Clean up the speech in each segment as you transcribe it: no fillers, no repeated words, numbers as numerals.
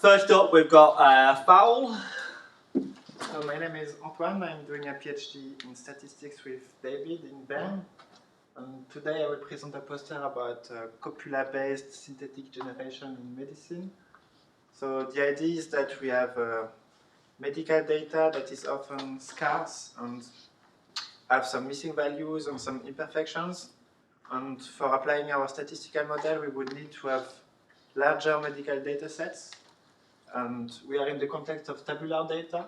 First up, we've got Fowl. So my name is Antoine. I'm doing a PhD in statistics with David in Bern. And today I will present a poster about copula-based synthetic generation in medicine. So the idea is that we have medical data that is often scarce and have some missing values and some imperfections. And for applying our statistical model, we would need to have larger medical data sets. And we are in the context of tabular data,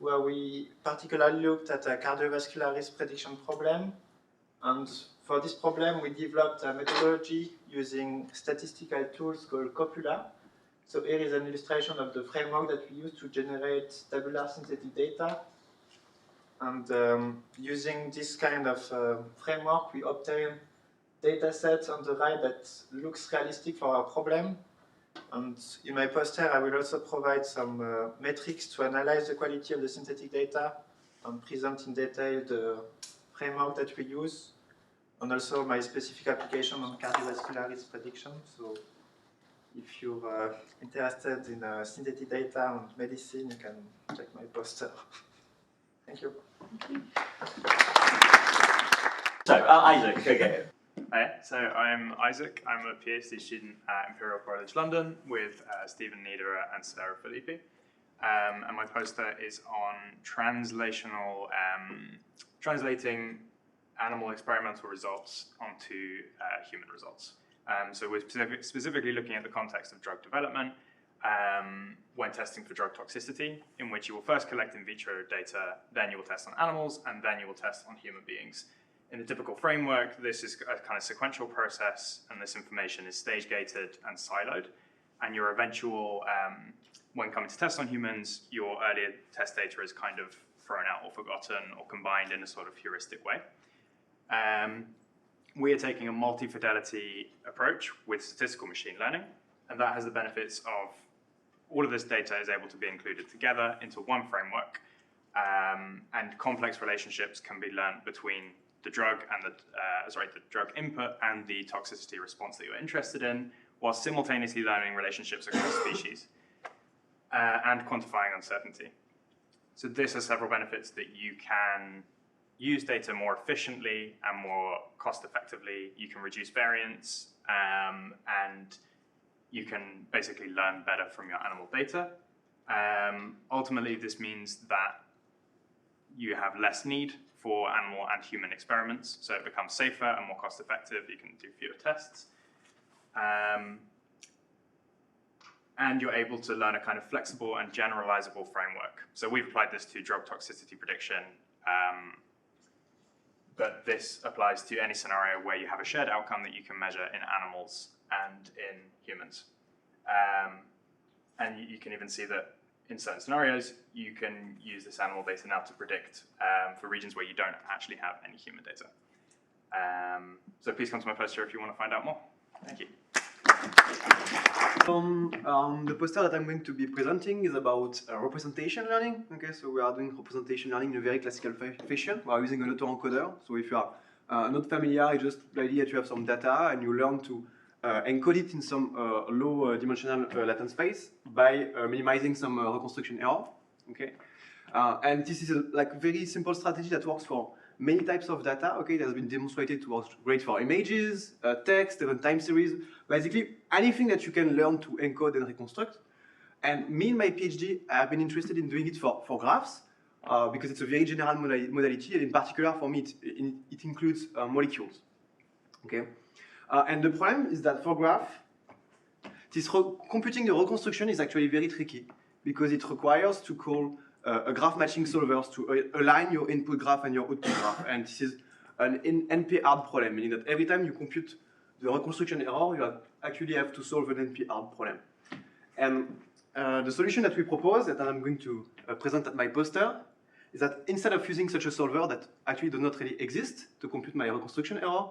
where we particularly looked at a cardiovascular risk prediction problem. And for this problem, we developed a methodology using statistical tools called copula. So here is an illustration of the framework that we use to generate tabular synthetic data. And using this kind of framework, we obtain data sets on the right that looks realistic for our problem. And in my poster, I will also provide some metrics to analyze the quality of the synthetic data and present in detail the framework that we use, and also my specific application on cardiovascular risk prediction. So if you're interested in synthetic data and medicine, you can check my poster. Thank you. So, Isaac, okay. Hi, so I'm Isaac. I'm a PhD student at Imperial College London with Stephen Niederer and Sarah Filippi. And my poster is on translating animal experimental results onto human results. So we're specifically looking at the context of drug development when testing for drug toxicity, in which you will first collect in vitro data, then you will test on animals, and then you will test on human beings. In the typical framework, this is a kind of sequential process, and this information is stage-gated and siloed. And your eventual, when coming to test on humans, your earlier test data is kind of thrown out or forgotten or combined in a sort of heuristic way. We are taking a multi-fidelity approach with statistical machine learning, and that has the benefits of all of this data is able to be included together into one framework, and complex relationships can be learned between the drug and the drug input and the toxicity response that you're interested in, while simultaneously learning relationships across species and quantifying uncertainty. So this has several benefits: that you can use data more efficiently and more cost effectively, you can reduce variance, and you can basically learn better from your animal data. Ultimately, this means that you have less need for animal and human experiments, so it becomes safer and more cost effective. You can do fewer tests. And you're able to learn a kind of flexible and generalizable framework. So we've applied this to drug toxicity prediction, but this applies to any scenario where you have a shared outcome that you can measure in animals and in humans. And you can even see that in certain scenarios, you can use this animal data now to predict for regions where you don't actually have any human data. So please come to my poster if you want to find out more. Thank you. The poster that I'm going to be presenting is about representation learning. Okay, so we are doing representation learning in a very classical fashion. We are using an autoencoder. So if you are not familiar, it's just the idea that you have some data and you learn to encode it in some low dimensional latent space by minimizing some reconstruction error. Okay, and this is a very simple strategy that works for many types of data. Okay, it has been demonstrated to work great for images, text, even time series. Basically, anything that you can learn to encode and reconstruct. And me in my PhD, I have been interested in doing it for graphs because it's a very general modality, and in particular for me, it includes molecules. Okay. And the problem is that for graph, computing the reconstruction is actually very tricky because it requires to call a graph matching solvers to align your input graph and your output graph. And this is an NP-hard problem, meaning that every time you compute the reconstruction error, you actually have to solve an NP-hard problem. And the solution that we propose, that I'm going to present at my poster, is that instead of using such a solver that actually does not really exist to compute my reconstruction error,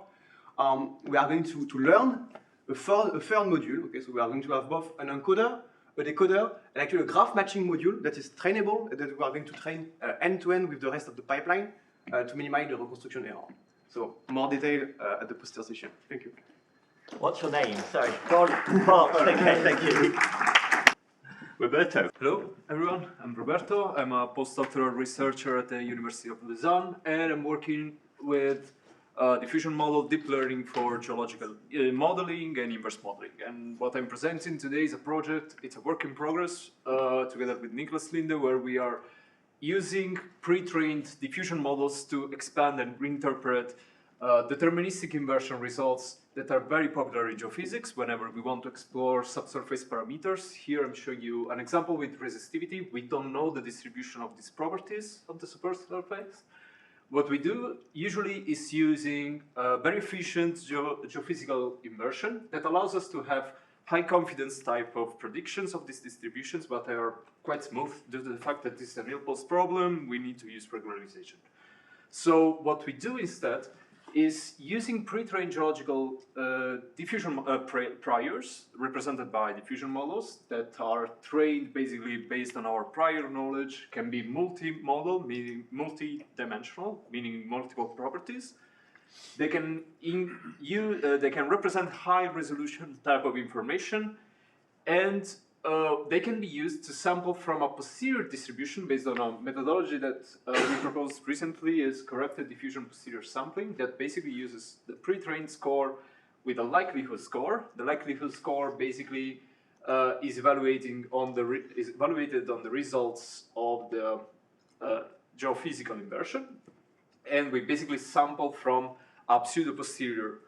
we are going to learn a third module. Okay, so we are going to have both an encoder, a decoder, and actually a graph matching module that is trainable, that we are going to train end-to-end with the rest of the pipeline to minimize the reconstruction error. So more detail at the poster session. Thank you. What's your name? Sorry, Paul. Okay, thank you. Roberto. Hello, everyone. I'm Roberto. I'm a postdoctoral researcher at the University of Lausanne, and I'm working with diffusion model deep learning for geological modeling and inverse modeling. And what I'm presenting today is a project. It's a work in progress together with Niklas Linde, where we are using pre-trained diffusion models to expand and reinterpret deterministic inversion results that are very popular in geophysics whenever we want to explore subsurface parameters. Here I'm showing you an example with resistivity. We don't know the distribution of these properties of the subsurface. What we do usually is using very efficient geophysical inversion that allows us to have high confidence type of predictions of these distributions, but they are quite smooth due to the fact that this is a real post problem. We need to use regularization. So what we do instead is using pre-trained geological diffusion priors represented by diffusion models that are trained basically based on our prior knowledge, can be multi-model, meaning multi-dimensional, meaning multiple properties. They can they can represent high resolution type of information, and they can be used to sample from a posterior distribution based on a methodology that we proposed recently is corrected diffusion posterior sampling that basically uses the pre-trained score with a likelihood score. The likelihood score basically is evaluated on the results of the geophysical inversion, and we basically sample from a pseudo-posterior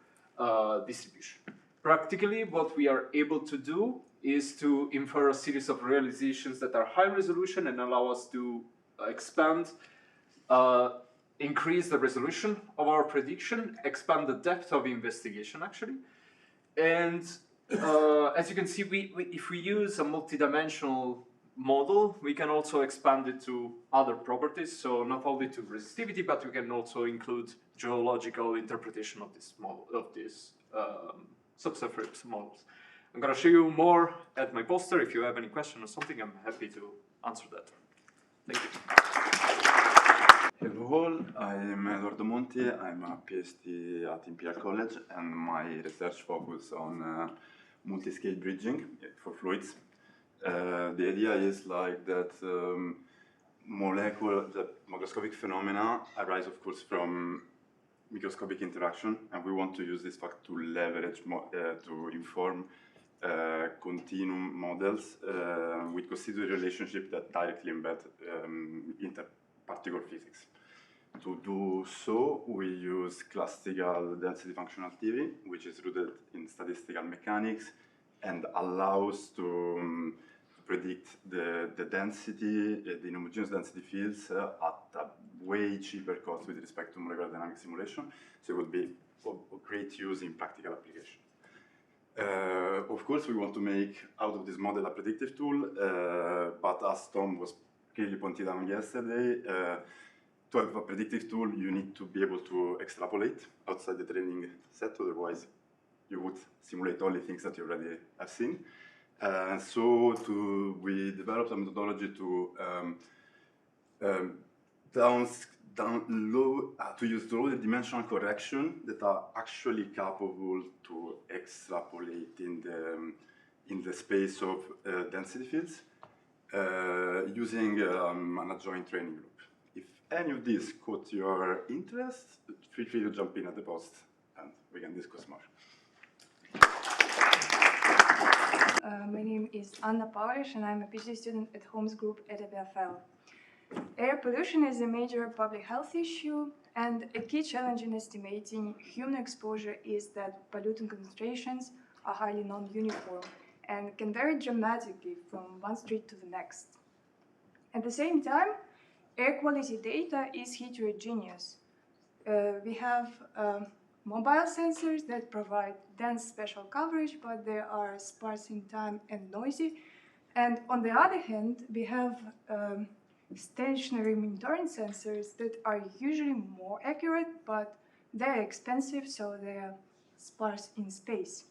distribution. Practically, what we are able to do is to infer a series of realizations that are high resolution and allow us to expand, increase the resolution of our prediction, expand the depth of investigation actually. And as you can see, if we use a multidimensional model, we can also expand it to other properties. So not only to resistivity, but we can also include geological interpretation of this model, of these subsurface models. I'm going to show you more at my poster. If you have any question or something, I'm happy to answer that. Thank you. Hello all, I'm Eduardo Monti. I'm a PhD at Imperial College, and my research focus on multi-scale bridging for fluids. The idea is like that the macroscopic phenomena arise, of course, from microscopic interaction, and we want to use this fact to leverage, to inform continuum models with constitutive relationship that directly embed interparticle physics. To do so, we use classical density functional theory, which is rooted in statistical mechanics and allows to predict the density, the inhomogeneous density fields at a way cheaper cost with respect to molecular dynamic simulation. So it would be of great use in practical application. Of course, we want to make out of this model a predictive tool, but as Tom was clearly pointed out yesterday, to have a predictive tool, you need to be able to extrapolate outside the training set, otherwise you would simulate only things that you already have seen. So we developed a methodology to to use low dimensional correction that are actually capable to extrapolate in the space of density fields using an adjoint training loop. If any of these caught your interest, feel free to jump in at the post and we can discuss more. My name is Anna Pavlish and I'm a PhD student at Holmes Group at EPFL. Air pollution is a major public health issue, and a key challenge in estimating human exposure is that pollutant concentrations are highly non-uniform and can vary dramatically from one street to the next. At the same time, air quality data is heterogeneous. We have mobile sensors that provide dense spatial coverage, but they are sparse in time and noisy. And on the other hand, we have stationary monitoring sensors that are usually more accurate, but they're expensive, so they're sparse in space.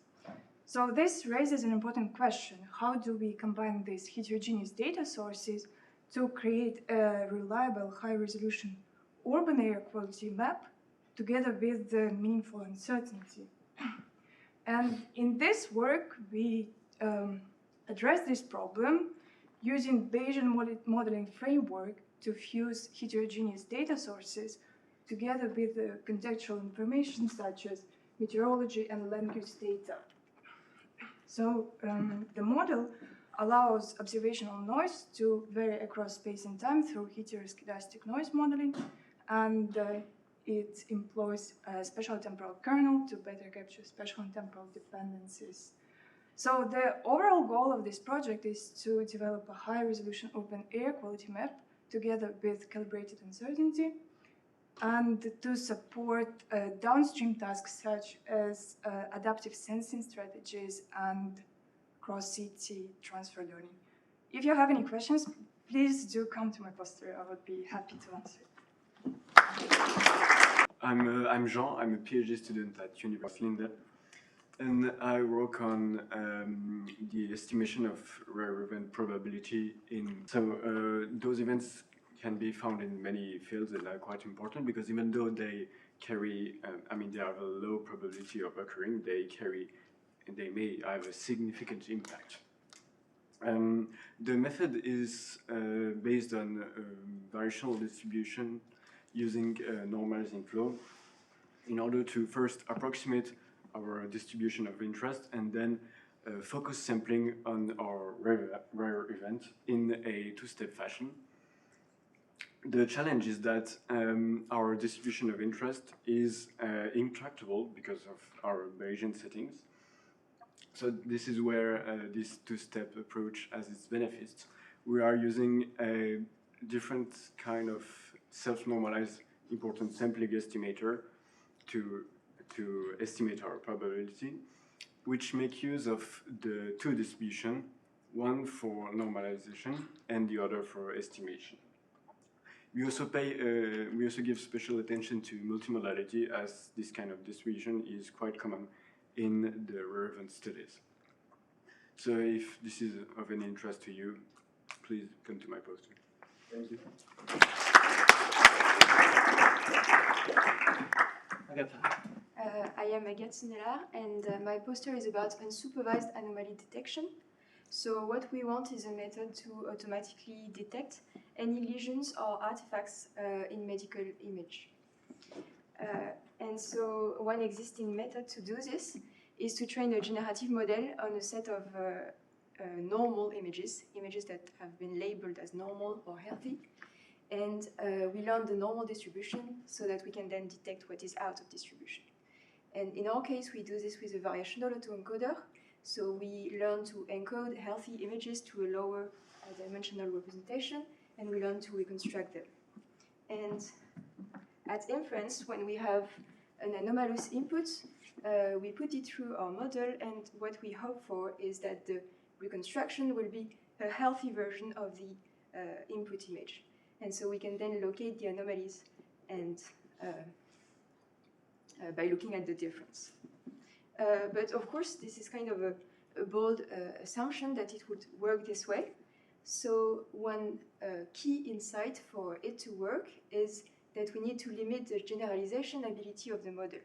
So this raises an important question. How do we combine these heterogeneous data sources to create a reliable, high-resolution urban air quality map together with the meaningful uncertainty? And in this work, we address this problem using Bayesian modeling framework to fuse heterogeneous data sources together with the contextual information such as meteorology and land use data. So the model allows observational noise to vary across space and time through heteroscedastic noise modeling, and it employs a spatial temporal kernel to better capture spatial and temporal dependencies. So the overall goal of this project is to develop a high-resolution open air quality map together with calibrated uncertainty, and to support downstream tasks such as adaptive sensing strategies and cross-city transfer learning. If you have any questions, please do come to my poster. I would be happy to answer. I'm Jean. I'm a PhD student at University of Linde, and I work on the estimation of rare event probability. Those events can be found in many fields and are quite important because even though they carry, they have a low probability of occurring, they may have a significant impact. The method is based on variational distribution using normalizing flow in order to first approximate our distribution of interest and then focus sampling on our rare event in a two-step fashion. The challenge is that our distribution of interest is intractable because of our Bayesian settings. So this is where this two-step approach has its benefits. We are using a different kind of self-normalized important sampling estimator to estimate our probability, which make use of the two distribution, one for normalization and the other for estimation. We also give special attention to multimodality, as this kind of distribution is quite common in the relevant studies. So if this is of any interest to you, please come to my poster. Thank you. I am Agathe Sonelar, and my poster is about unsupervised anomaly detection. So what we want is a method to automatically detect any lesions or artifacts in medical image. And so one existing method to do this is to train a generative model on a set of normal images that have been labeled as normal or healthy. And we learn the normal distribution so that we can then detect what is out of distribution. And in our case, we do this with a variational autoencoder. So we learn to encode healthy images to a lower dimensional representation, and we learn to reconstruct them. And at inference, when we have an anomalous input, we put it through our model, and what we hope for is that the reconstruction will be a healthy version of the input image. And so we can then locate the anomalies and by looking at the difference. But of course, this is kind of a bold assumption that it would work this way. So one key insight for it to work is that we need to limit the generalization ability of the model.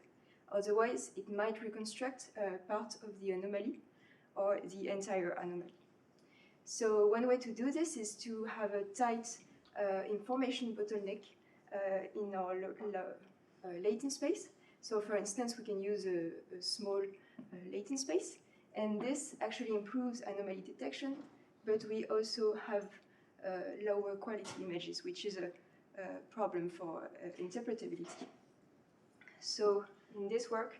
Otherwise, it might reconstruct part of the anomaly or the entire anomaly. So one way to do this is to have a tight information bottleneck in our latent space. So for instance, we can use a small latent space, and this actually improves anomaly detection, but we also have lower quality images, which is a problem for interpretability. So in this work,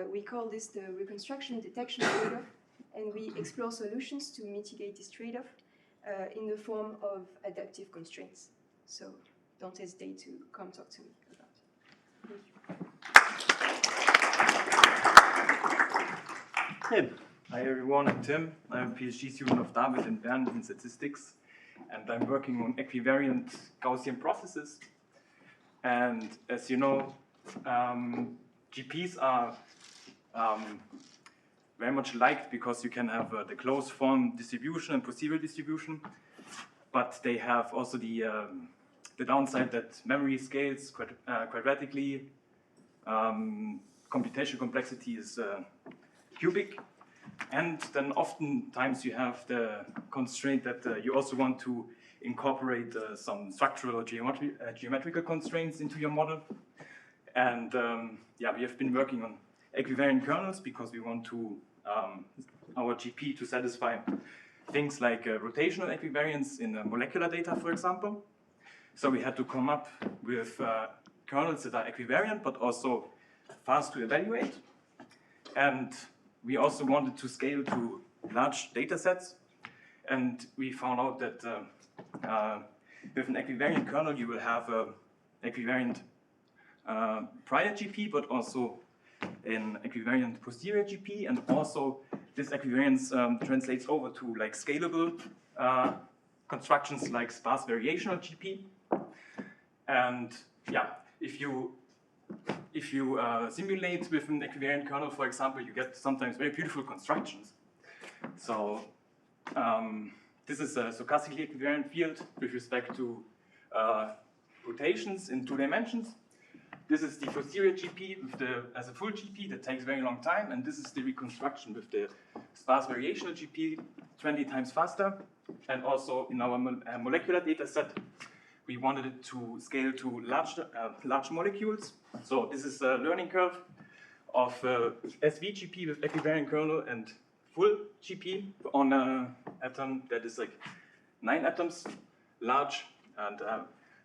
we call this the reconstruction detection trade-off, and we explore solutions to mitigate this trade-off in the form of adaptive constraints. So don't hesitate to come talk to me about it. Thank you. Hey. Hi everyone, I'm Tim. I'm a PhD student of David in Bern in statistics, and I'm working on equivariant Gaussian processes. And as you know, GPs are very much liked because you can have the closed form distribution and procedural distribution, but they have also the downside that memory scales quadratically, computational complexity is cubic, And then oftentimes you have the constraint that you also want to incorporate some structural or geometrical constraints into your model. And yeah, we have been working on equivariant kernels because we want to our GP to satisfy things like rotational equivariance in molecular data, for example. So we had to come up with kernels that are equivariant but also fast to evaluate. And we also wanted to scale to large data sets. And we found out that with an equivariant kernel, you will have an equivariant prior GP, but also an equivariant posterior GP. And also, this equivariance translates over to like scalable constructions like sparse variational GP. And yeah, if you simulate with an equivariant kernel, for example, you get sometimes very beautiful constructions. So this is a stochastically equivariant field with respect to rotations in 2 dimensions. This is the posterior GP with as a full GP that takes very long time, and this is the reconstruction with the sparse variational GP 20 times faster. And also in our molecular data set, we wanted it to scale to large molecules. So this is a learning curve of SVGP with equivariant kernel and full GP on an atom that is like 9 atoms large. And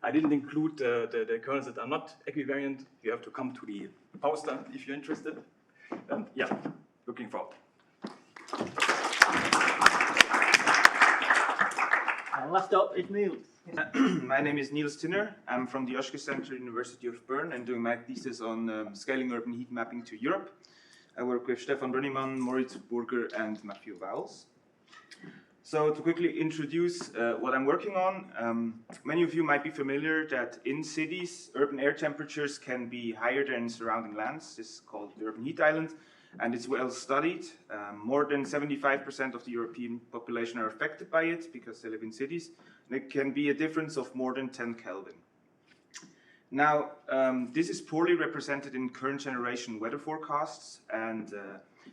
I didn't include the kernels that are not equivariant. You have to come to the poster if you're interested. And yeah, looking forward. And last up is Niels. My name is Niels Tinner. I'm from the Oshke Center, University of Bern, and doing my thesis on scaling urban heat mapping to Europe. I work with Stefan Brönnimann, Moritz Burger, and Matthew Vowles. So to quickly introduce what I'm working on, many of you might be familiar that in cities, urban air temperatures can be higher than surrounding lands. This is called the urban heat island, and it's well studied. More than 75% of the European population are affected by it because they live in cities. And it can be a difference of more than 10 Kelvin. Now, this is poorly represented in current generation weather forecasts, and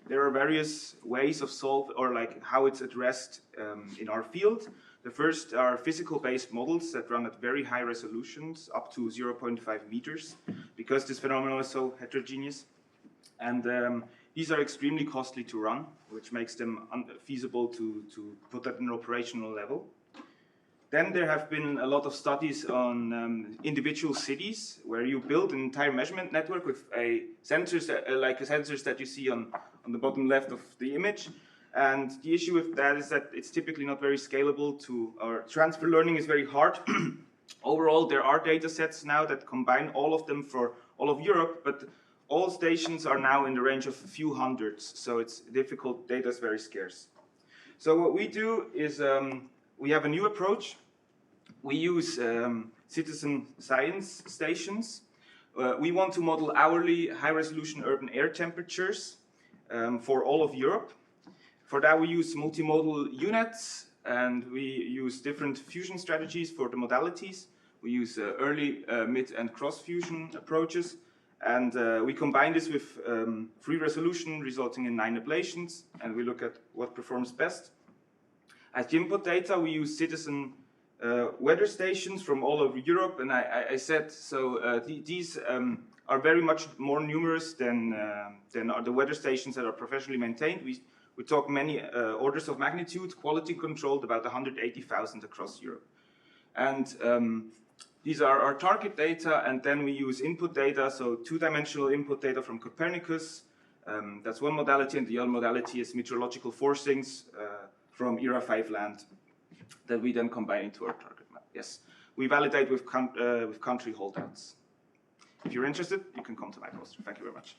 there are various ways of or like how it's addressed in our field. The first are physical-based models that run at very high resolutions, up to 0.5 meters, because this phenomenon is so heterogeneous. And these are extremely costly to run, which makes them unfeasible to put at an operational level. Then there have been a lot of studies on individual cities where you build an entire measurement network with sensors like the sensors that you see on the bottom left of the image. And the issue with that is that it's typically not very scalable or transfer learning is very hard. Overall, there are data sets now that combine all of them for all of Europe, but all stations are now in the range of a few hundreds, so it's difficult, data is very scarce. So what we do is we have a new approach. We use citizen science stations. We want to model hourly high-resolution urban air temperatures for all of Europe. For that, we use multimodal units, and we use different fusion strategies for the modalities. We use early, mid, and cross-fusion approaches. And we combine this with free resolution, resulting in 9 ablations, and we look at what performs best. As the input data, we use citizen weather stations from all over Europe, and I said, so these are very much more numerous than are the weather stations that are professionally maintained. We talk many orders of magnitude, quality controlled, about 180,000 across Europe. And these are our target data, and then we use input data, so 2-dimensional input data from Copernicus. That's one modality, and the other modality is meteorological forcings from ERA 5 land that we then combine into our target map. Yes, we validate with country holdouts. If you're interested, you can come to my poster. Thank you very much.